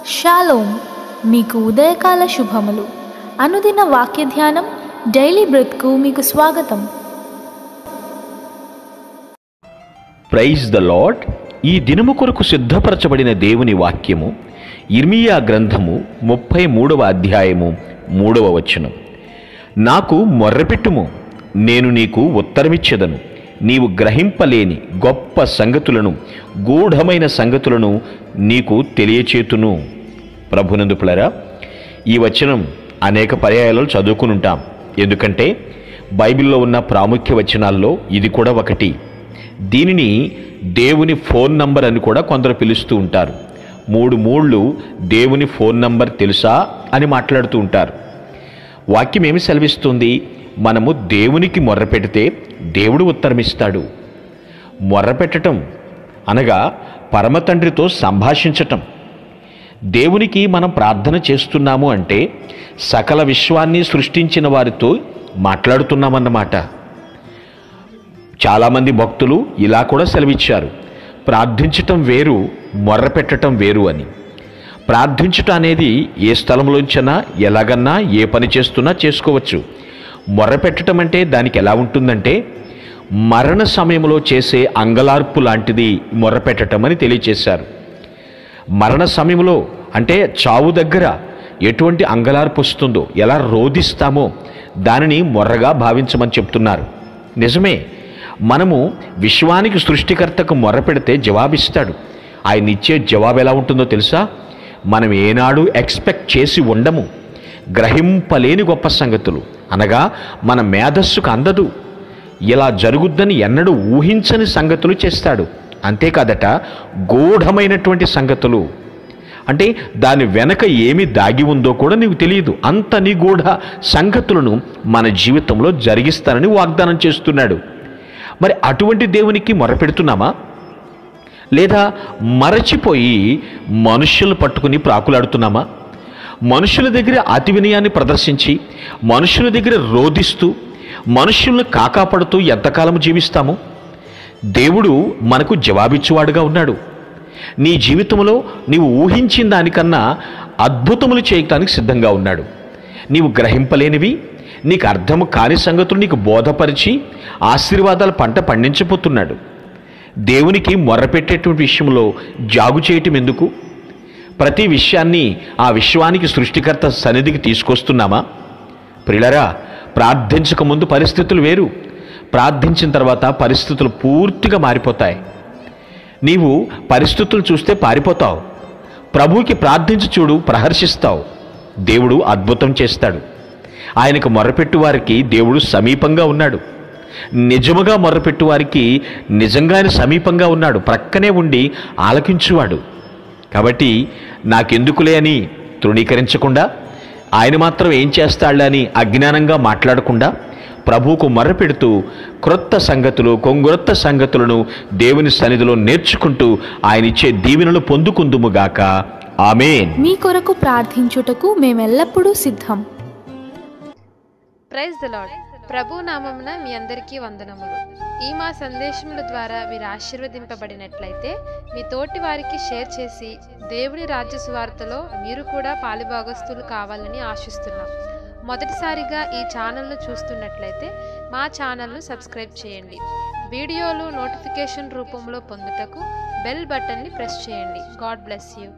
Shalom, మీకు ఉదయకాల శుభములు. అనుదిన వాక్య ధ్యానం డైలీ బ్రెత్కు మీకు స్వాగతం. Praise the lord. ఈ దినము కొరకు సిద్ధపరచబడిన దేవుని వాక్యము ఇర్మీయా గ్రంథము 33వ అధ్యాయము 3వ వచనం. నాకు మొర్రపెట్టుము, నేను నీకు ఉత్తరమిచ్చెదను. నీవు గ్రహింపలేని గొప్ప సంగతులను, గూఢమైన సంగతులను నీకు తెలియచేతును. ప్రభునందు ప్రియులారా, ఈ వచనం అనేక పర్యాయాలు చదువుకుని ఉంటాం. ఎందుకంటే బైబిల్లో ఉన్న ప్రాముఖ్య వచనాల్లో ఇది కూడా ఒకటి. దీనిని దేవుని ఫోన్ నంబర్ అని కూడా కొందరు పిలుస్తూ ఉంటారు. 3 దేవుని ఫోన్ నంబర్ తెలుసా అని మాట్లాడుతూ ఉంటారు. వాక్యం ఏమి సెలవిస్తుంది? మనము దేవునికి మొర్రపెడితే దేవుడు ఉత్తరమిస్తాడు. మొర్రపెట్టడం అనగా పరమతండ్రితో సంభాషించటం. దేవునికి మనం ప్రార్థన చేస్తున్నాము అంటే సకల విశ్వాన్ని సృష్టించిన వారితో మాట్లాడుతున్నామన్నమాట. చాలామంది భక్తులు ఇలా కూడా సెలవిచ్చారు, ప్రార్థించటం వేరు, మొర్రపెట్టడం వేరు అని. ప్రార్థించటం అనేది ఏ స్థలంలోంచైనా ఎలాగన్నా ఏ పని చేస్తున్నా చేసుకోవచ్చు. మొర్రపెట్టడం అంటే దానికి ఎలా ఉంటుందంటే మరణ సమయంలో చేసే అంగలార్పు లాంటిది మొర్రపెట్టడం అని తెలియచేశారు. మరణ సమయంలో అంటే చావు దగ్గర ఎటువంటి అంగలార్పు వస్తుందో, ఎలా రోధిస్తామో దానిని మొర్రగా భావించమని చెప్తున్నారు. నిజమే, మనము విశ్వానికి సృష్టికర్తకు మొర్రపెడితే జవాబిస్తాడు. ఆయన ఇచ్చే జవాబు ఎలా ఉంటుందో తెలుసా? మనం ఏనాడు ఎక్స్పెక్ట్ చేసి ఉండము. గ్రహింపలేని గొప్ప సంగతులు అనగా మన మేధస్సుకు అందదు, ఇలా జరుగుద్దని ఎన్నడూ ఊహించని సంగతులు చేస్తాడు. అంతేకాదట, గూఢమైనటువంటి సంగతులు అంటే దాని వెనక ఏమి దాగి ఉందో కూడా నీకు తెలియదు. అంత నిగూఢ సంగతులను మన జీవితంలో జరిగిస్తానని వాగ్దానం చేస్తున్నాడు. మరి అటువంటి దేవునికి మొరపెడుతున్నామా? లేదా మరచిపోయి మనుష్యులు పట్టుకుని ప్రాకులాడుతున్నామా? మనుషుల దగ్గర అతి వినయాన్ని ప్రదర్శించి, మనుషుల దగ్గర రోధిస్తూ, మనుషులను కాకాపడుతూ ఎంతకాలం జీవిస్తాము? దేవుడు మనకు జవాబిచ్చువాడుగా ఉన్నాడు. నీ జీవితంలో నీవు ఊహించిన దానికన్నా అద్భుతములు చేయటానికి సిద్ధంగా ఉన్నాడు. నీవు గ్రహింపలేనివి, నీకు అర్థము కాని సంగతులు నీకు బోధపరిచి ఆశీర్వాదాల పంట పండించబోతున్నాడు. దేవునికి మొర్రపెట్టేటువంటి విషయంలో జాగు చేయటం ఎందుకు? ప్రతి విషయాన్ని ఆ విశ్వానికి సృష్టికర్త సన్నిధికి తీసుకొస్తున్నామా? ప్రియులారా, ప్రార్థించక ముందు పరిస్థితులు వేరు, ప్రార్థించిన తర్వాత పరిస్థితులు పూర్తిగా మారిపోతాయి. నీవు పరిస్థితులు చూస్తే పారిపోతావు. ప్రభువుకి ప్రార్థించి చూడు, ప్రహర్షిస్తావు. దేవుడు అద్భుతం చేస్తాడు. ఆయనకు మొర్రపెట్టు వారికి దేవుడు సమీపంగా ఉన్నాడు. నిజముగా మొర్రపెట్టు వారికి నిజంగానే సమీపంగా ఉన్నాడు. ప్రక్కనే ఉండి ఆలకించువాడు. కాబట్టి నాకెందుకులే అని తృణీకరించకుండా, ఆయన మాత్రం ఏం చేస్తాడులే అని అజ్ఞానంగా మాట్లాడకుండా, ప్రభువుకు మొర్రపెడుతూ క్రొత్త సంగతులు, కొంగొత్త సంగతులను దేవుని సన్నిధిలో నేర్చుకుంటూ ఆయన ఇచ్చే దీవెనలు పొందుకుందుముగాక. ఆమేన్. మీ కొరకు ప్రార్థించుటకు మేమెల్లప్పుడూ సిద్ధం. Praise the lord. ప్రభు నామమున మీ అందరికీ వందనములు. ఈ మా సందేశముల ద్వారా మీరు ఆశీర్వదింపబడినట్లయితే మీ తోటి వారికి షేర్ చేసి దేవుని రాజ్య సువార్తలో మీరు కూడా పాలుభాగస్తులు కావాలని ఆశిస్తున్నాం. మొదటిసారిగా ఈ ఛానల్ను చూస్తున్నట్లయితే మా ఛానల్ను సబ్స్క్రైబ్ చేయండి. వీడియోలు నోటిఫికేషన్ రూపంలో పొందుటకు బెల్ బటన్ని ప్రెస్ చేయండి. God bless you.